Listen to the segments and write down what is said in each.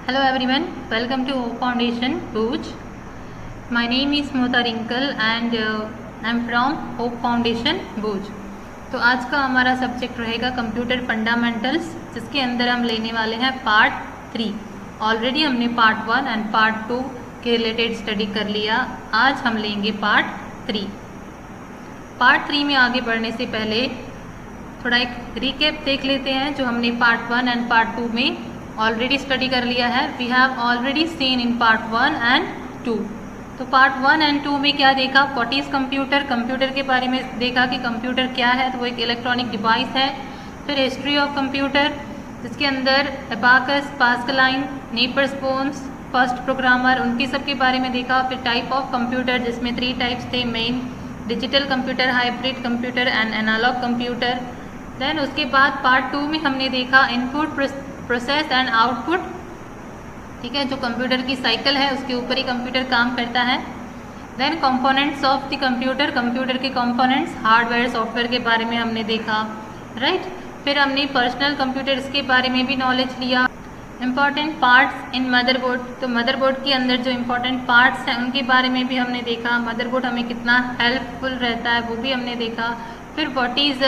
Hello everyone, welcome to Hope Foundation, Bhuj. My name is Mota Rinkle and I'm from Hope Foundation, Bhuj. तो आज का हमारा subject रहेगा computer fundamentals, जिसके अंदर हम लेने वाले हैं पार्ट 3। ऑलरेडी हमने पार्ट 1 एंड पार्ट 2 के रिलेटेड स्टडी कर लिया। आज हम लेंगे पार्ट 3। पार्ट 3 में आगे बढ़ने से पहले थोड़ा एक रिकैप देख लेते हैं जो हमने पार्ट 1 एंड पार्ट 2 में ऑलरेडी स्टडी कर लिया है। We have already seen in part 1 and 2। तो पार्ट 1 एंड 2 में क्या देखा? व्हाट इज कंप्यूटर, कंप्यूटर के बारे में देखा कि कंप्यूटर क्या है, तो वो एक इलेक्ट्रॉनिक डिवाइस है। फिर हिस्ट्री ऑफ कंप्यूटर, जिसके अंदर abacus, Pascaline, Napier's bones, first programmer, उनकी सब के बारे में देखा। फिर टाइप ऑफ कंप्यूटर, जिसमें 3 टाइप्स थे main: digital computer, hybrid computer and analogue computer. Then उसके बाद पार्ट 2 में हमने देखा इनपुट, प्रोसेस एंड आउटपुट। ठीक है, जो कंप्यूटर की साइकिल है उसके ऊपर ही कंप्यूटर काम करता है। Then components of the computer, computer के कंपोनेंट्स, हार्डवेयर सॉफ्टवेयर के बारे में हमने देखा, राइट। फिर हमने पर्सनल कंप्यूटर्स के बारे में भी नॉलेज लिया। इम्पॉर्टेंट पार्ट्स इन मदरबोर्ड, तो मदरबोर्ड के अंदर जो इम्पॉर्टेंट पार्ट्स हैं उनके बारे में भी हमने देखा। मदरबोर्ड हमें कितना हेल्पफुल रहता है वो भी हमने देखा। फिर व्हाट इज़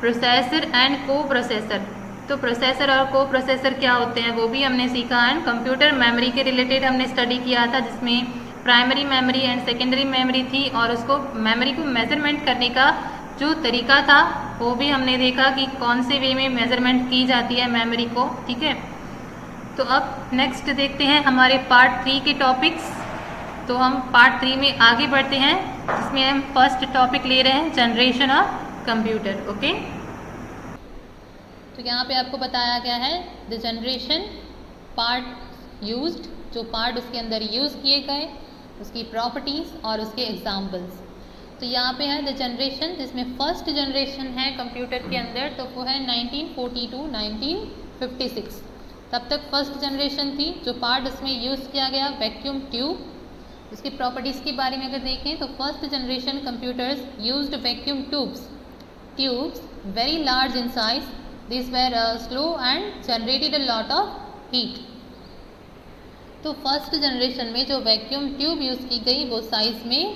प्रोसेसर एंड को प्रोसेसर, तो प्रोसेसर और को प्रोसेसर क्या होते हैं वो भी हमने सीखा। एंड कंप्यूटर मेमोरी के रिलेटेड हमने स्टडी किया था, जिसमें primary memory and secondary memory थी, और उसको मेमोरी को मेजरमेंट करने का जो तरीका था वो भी हमने देखा कि कौन से वे में मेजरमेंट की जाती है मेमोरी को। ठीक है, तो अब नेक्स्ट देखते हैं हमारे पार्ट 3 के टॉपिक्स। तो हम पार्ट 3 में आगे बढ़ते हैं, जिसमें हम फर्स्ट टॉपिक ले रहे हैं जनरेशन ऑफ कंप्यूटर। ओके, तो यहाँ पे आपको बताया गया है द जनरेशन पार्ट यूज्ड, जो पार्ट उसके अंदर यूज़ किए गए, उसकी प्रॉपर्टीज़ और उसके एग्जाम्पल्स। तो यहाँ पे है द जनरेशन, जिसमें फर्स्ट जनरेशन है कंप्यूटर के अंदर, तो वो है 1940 to 1956। तब तक फर्स्ट जनरेशन थी। जो पार्ट उसमें यूज़ किया गया वैक्यूम ट्यूब। उसकी प्रॉपर्टीज़ के बारे में अगर देखें तो first generation computers used vacuum tubes very large in size. These were slow and generated a lot of heat। तो फर्स्ट जनरेशन में जो वैक्यूम ट्यूब यूज़ की गई वो साइज़ में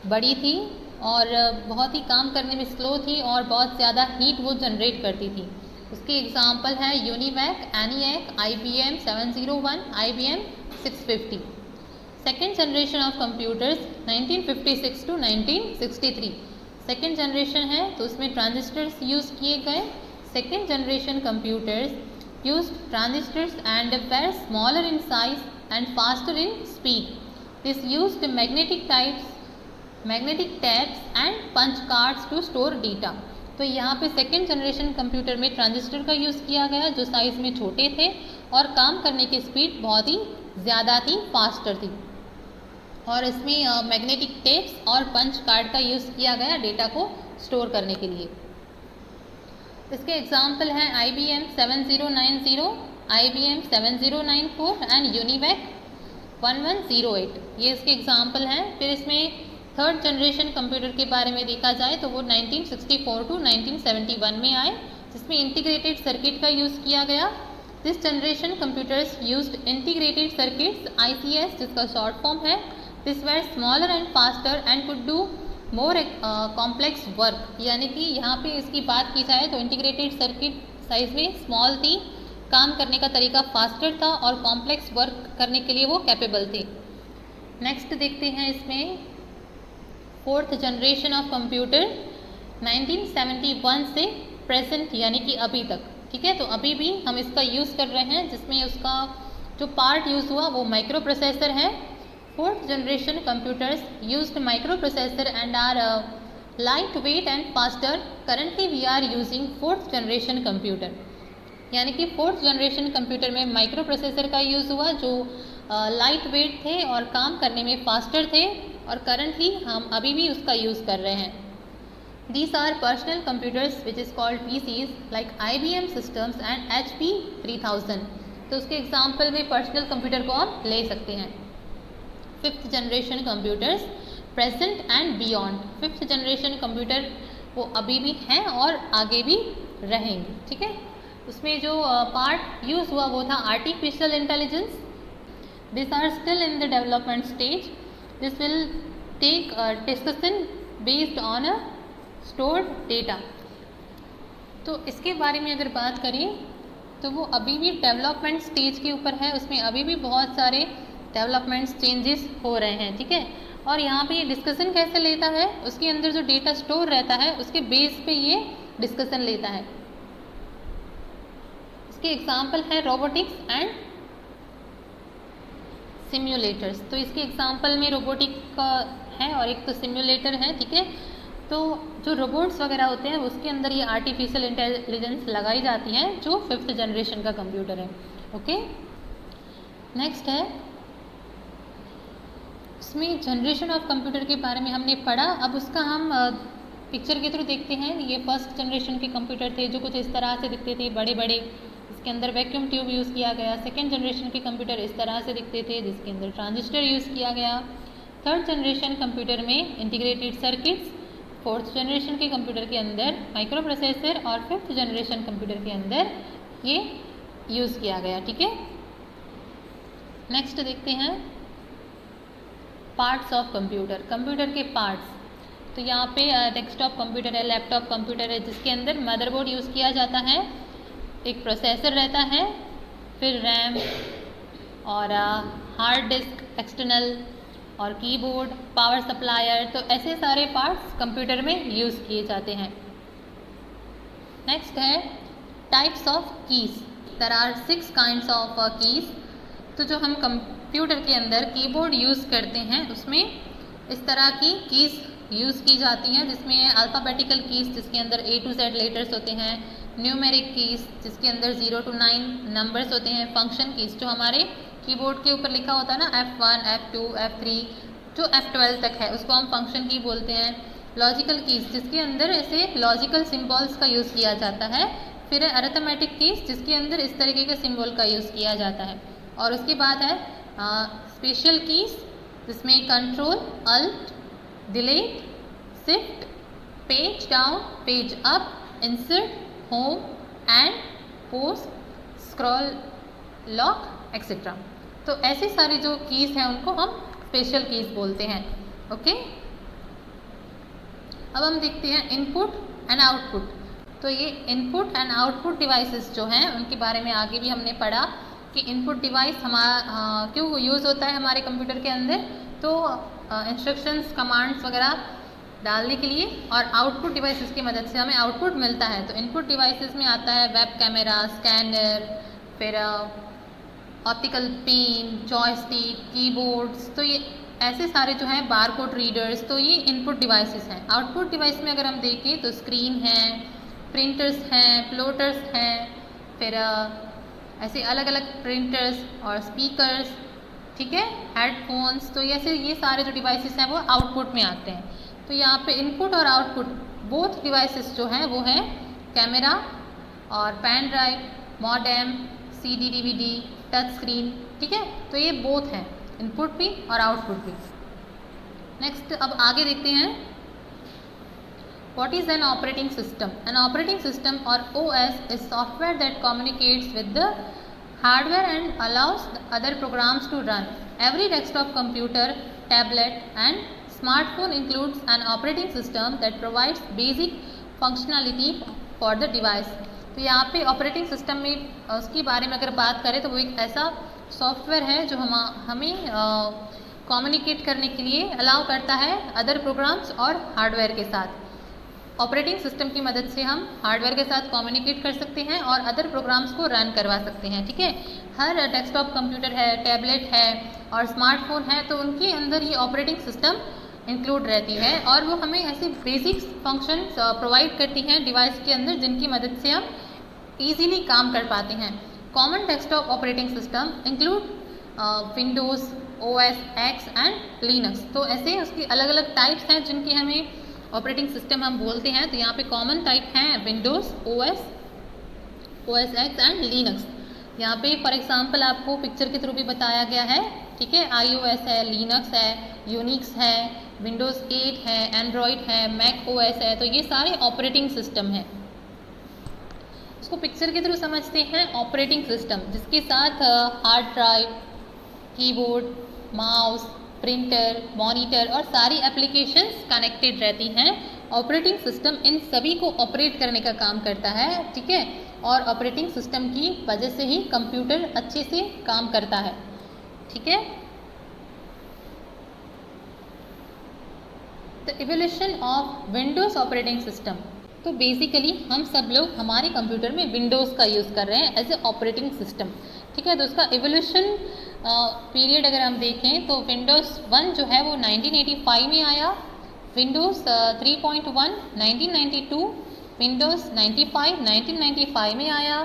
बड़ी थी और बहुत ही काम करने में स्लो थी और बहुत ज़्यादा हीट वो जनरेट करती थी। उसके एग्जांपल हैं UNIVAC, ENIAC, IBM 701, IBM 650। Second generation of computers 1956 to 1963। Second generation है तो उसमें ट्रांजिस्टर्स यूज़ किए गए। Second generation computers used transistors and were smaller in size and faster in speed. This used magnetic tapes and punch cards to store data। तो यहाँ पे second generation computer में transistor का यूज़ किया गया, जो साइज़ में छोटे थे और काम करने की स्पीड बहुत ही ज़्यादा थी, फास्टर थी। और इसमें मैग्नेटिक टेप्स और पंच कार्ड का यूज़ किया गया डेटा को स्टोर करने के लिए। इसके एग्जाम्पल हैं IBM 7090, IBM 7094 एंड यूनिवैक 1108। ये इसके एग्जाम्पल हैं। फिर इसमें थर्ड जनरेशन कंप्यूटर के बारे में देखा जाए तो वो 1964 to 1971 में आए, जिसमें इंटीग्रेटेड सर्किट का यूज़ किया गया। This generation computers used integrated circuits, ICS, जिसका शॉर्ट फॉर्म है। This were smaller and faster and could do more complex work. यानी कि यहाँ पे इसकी बात की जाए तो इंटीग्रेटेड सर्किट साइज में स्मॉल थी, काम करने का तरीका फास्टर था और कॉम्प्लेक्स वर्क करने के लिए वो कैपेबल थे। नेक्स्ट देखते हैं इसमें फोर्थ जनरेशन ऑफ कंप्यूटर 1971 से प्रेजेंट, यानी कि अभी तक। ठीक है, तो अभी भी हम इसका यूज़ कर रहे हैं, जिसमें उसका जो पार्ट यूज़ हुआ वो माइक्रो प्रोसेसर है। Fourth generation computers used microprocessor and are lightweight and faster। Currently we are using fourth generation computer। यानी कि फोर्थ जनरेशन कंप्यूटर में माइक्रो प्रोसेसर का यूज़ हुआ, जो लाइट वेट थे और काम करने में फास्टर थे, और करंटली हम अभी भी उसका यूज़ कर रहे हैं। These are personal computers which is called PCs like IBM systems and HP 3000। तो उसके एग्जाम्पल में पर्सनल कंप्यूटर को हम ले सकते हैं। Fifth generation computers present and beyond. Fifth generation computer वो अभी भी हैं और आगे भी रहेंगे। ठीक है, उसमें जो पार्ट यूज़ हुआ वो था artificial intelligence. This are still in the development stage. This will take discussion based on a stored data. तो इसके बारे में अगर बात करें तो वो अभी भी डेवलपमेंट स्टेज के ऊपर है. उसमें अभी भी बहुत सारे डेवलपमेंट्स चेंजेस हो रहे हैं. ठीक है. और यहाँ पे ये डिस्कशन कैसे लेता है, उसके अंदर जो डेटा स्टोर रहता है उसके बेस पे ये डिस्कशन लेता है. इसके एग्जाम्पल है रोबोटिक्स एंड सिम्युलेटर्स. तो इसके एग्जाम्पल में रोबोटिक का है और एक तो सिम्युलेटर है. ठीक है. तो जो रोबोट्स वगैरह होते हैं उसके अंदर ये आर्टिफिशियल इंटेलिजेंस लगाई जाती है जो 5th जनरेशन का कंप्यूटर है. ओके. नेक्स्ट है, इसमें जनरेशन ऑफ कंप्यूटर के बारे में हमने पढ़ा. अब उसका हम पिक्चर के थ्रू देखते हैं. ये 1st जनरेशन के कंप्यूटर थे जो कुछ इस तरह से दिखते थे, बड़े बड़े. इसके अंदर वैक्यूम ट्यूब यूज़ किया गया. 2nd जनरेशन के कंप्यूटर इस तरह से दिखते थे जिसके अंदर ट्रांजिस्टर यूज़ किया गया. 3rd जनरेशन कंप्यूटर में इंटीग्रेटेड सर्किट्स. 4th जनरेशन के कंप्यूटर के अंदर माइक्रो प्रोसेसर और 5th जनरेशन कंप्यूटर के अंदर ये यूज़ किया गया. ठीक है. नेक्स्ट देखते हैं पार्ट्स ऑफ कंप्यूटर. कंप्यूटर के पार्ट्स. तो यहाँ पे डेस्कटॉप कंप्यूटर है, लैपटॉप कंप्यूटर है जिसके अंदर मदरबोर्ड यूज़ किया जाता है, एक प्रोसेसर रहता है, फिर रैम और हार्ड डिस्क एक्सटर्नल और कीबोर्ड, पावर सप्लायर. तो ऐसे सारे पार्ट्स कंप्यूटर में यूज़ किए जाते हैं. नेक्स्ट है types of keys. There are 6 kinds of keys. तो जो हम कंप्यूटर के अंदर कीबोर्ड यूज़ करते हैं उसमें इस तरह की कीज़ यूज़ की जाती हैं जिसमें अल्फ़ाबेटिकल कीज़ जिसके अंदर A to Z लेटर्स होते हैं, न्यूमेरिक कीज़ जिसके अंदर 0 to 9 नंबर्स होते हैं, फंक्शन कीज़ जो हमारे कीबोर्ड के ऊपर लिखा होता है ना F1, F2, F3 जो F12 तक है उसको हम फंक्शन की बोलते हैं. लॉजिकल कीज़ जिसके अंदर ऐसे लॉजिकल सिम्बॉल्स का यूज़ किया जाता है. फिर है अरिथमेटिक कीज़ जिसके अंदर इस तरीके के सिम्बॉल का यूज़ किया जाता है. और उसके बाद है स्पेशल कीज़ जिसमें control, alt, delete, shift, page down, page up, insert, home end post, scroll, lock etcetera. तो ऐसे सारे जो कीज़ हैं उनको हम स्पेशल कीज़ बोलते हैं. ओके. अब हम देखते हैं इनपुट एंड आउटपुट. तो ये इनपुट एंड आउटपुट डिवाइसेस जो हैं उनके बारे में आगे भी हमने पढ़ा कि इनपुट डिवाइस हमारा क्यों यूज़ होता है हमारे कंप्यूटर के अंदर. तो इंस्ट्रक्शंस, कमांड्स वगैरह डालने के लिए, और आउटपुट डिवाइसेस की मदद से हमें आउटपुट मिलता है. तो इनपुट डिवाइसेस में आता है वेब कैमरा, स्कैनर, फिर ऑप्टिकल पेन, जॉयस्टिक, कीबोर्ड्स. तो ये ऐसे सारे जो हैं बारकोड रीडर्स. तो ये इनपुट डिवाइसेस हैं. आउटपुट डिवाइस में अगर हम देखें तो स्क्रीन है, प्रिंटर्स हैं, प्लॉटर्स हैं, फिर ऐसे अलग अलग प्रिंटर्स और स्पीकर्स. ठीक है. हेडफोन्स. तो ऐसे ये सारे जो डिवाइसेस हैं वो आउटपुट में आते हैं. तो यहाँ पे इनपुट और आउटपुट बोथ डिवाइसेस जो हैं वो हैं कैमरा और pen drive, modem, CD, DVD, touch screen. ठीक है. तो ये बोथ हैं, इनपुट भी और आउटपुट भी. नेक्स्ट अब आगे देखते हैं What is an operating system? An operating system or OS is software that communicates with the hardware and allows the other programs to run. Every desktop computer, tablet and smartphone includes an operating system that provides basic functionality for the device. तो यहाँ पे operating system में उसके बारे में अगर बात करें तो वो एक ऐसा सॉफ्टवेयर है जो हमें कम्युनिकेट करने के लिए अलाउ करता है अदर प्रोग्राम्स और हार्डवेयर के साथ. ऑपरेटिंग सिस्टम की मदद से हम हार्डवेयर के साथ कम्युनिकेट कर सकते हैं और अदर प्रोग्राम्स को रन करवा सकते हैं. ठीक है. हर डेस्कटॉप कंप्यूटर है, टैबलेट है और स्मार्टफोन है तो उनके अंदर ये ऑपरेटिंग सिस्टम इंक्लूड रहती है और वो हमें ऐसे बेसिक फंक्शंस प्रोवाइड करती हैं डिवाइस के अंदर जिनकी मदद से हम ईजीली काम कर पाते हैं. Common desktop operating system include Windows, OS X and Linux. तो ऐसे उसकी अलग अलग टाइप्स हैं जिनकी हमें ऑपरेटिंग सिस्टम हम बोलते हैं. तो यहाँ पे कॉमन टाइप हैं Windows, OS X and Linux. यहाँ पे फॉर एग्जांपल आपको पिक्चर के थ्रू भी बताया गया है. ठीक है. iOS है, लिनक्स है, यूनिक्स है, विंडोज़ 8 है, एंड्रॉयड है, मैक OS है. तो ये सारे ऑपरेटिंग सिस्टम हैं. उसको पिक्चर के थ्रू समझते हैं ऑपरेटिंग सिस्टम, जिसके साथ hard drive, keyboard, mouse, printer, monitor और सारी एप्लीकेशंस कनेक्टेड रहती हैं। ऑपरेटिंग सिस्टम इन सभी को ऑपरेट करने का काम करता है, ठीक है। और ऑपरेटिंग सिस्टम की वजह से ही कंप्यूटर अच्छे से काम करता है, ठीक है। The evolution of Windows operating system. तो बेसिकली हम सब लोग हमारे कंप्यूटर में विंडोज़ का यूज़ कर रहे हैं एज ए ऑपरेटिंग सिस्टम, ठीक है। तो उसका इवोल्यूशन पीरियड अगर हम देखें तो विंडोज़ 1 जो है वो 1985 में आया, विंडोज़ 3.1 1992, विंडोज़ 95 1995 में आया,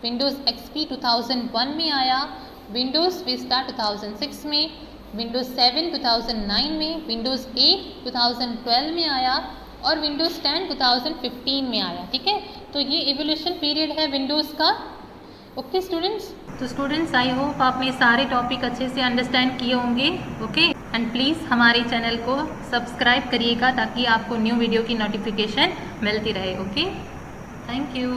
विंडोज़ XP 2001 में आया, विंडोज़ विस्टा 2006 में, विंडोज़ 7 2009 में, विंडोज़ 8 2012 में आया और विंडोज़ 10 2015 में आया, ठीक है। तो ये इवोल्यूशन पीरियड है विंडोज़ का। ओके स्टूडेंट्स, तो स्टूडेंट्स आई होप आपने सारे टॉपिक अच्छे से अंडरस्टैंड किए होंगे, ओके। एंड प्लीज़ हमारे चैनल को सब्सक्राइब करिएगा ताकि आपको न्यू वीडियो की नोटिफिकेशन मिलती रहे, ओके। Thank you.